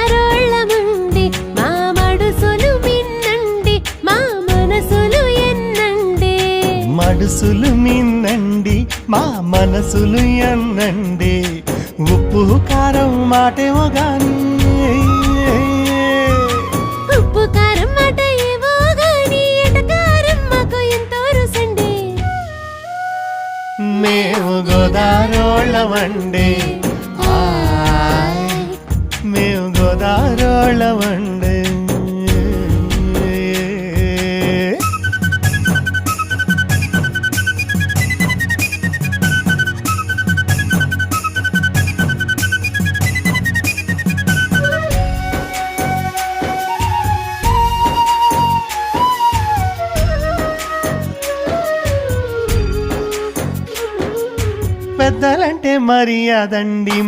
మేగోదారోళ్ళమండి మా మడుసులు మిన్నండి మా మనసులు ఎన్నండి మడుసులు మిన్నండి మా మనసులు ఎన్నండి ఉప్పు కారం మాటేమో గాని ఉప్పు కారం మాట ఏవో గాని ఎటకారం మాకు ఎంతో రుసండి మేము గోదారోళ్ళమండి మేము గోదారోళ్ళమండి పెద్దలంటే మర్యాదండి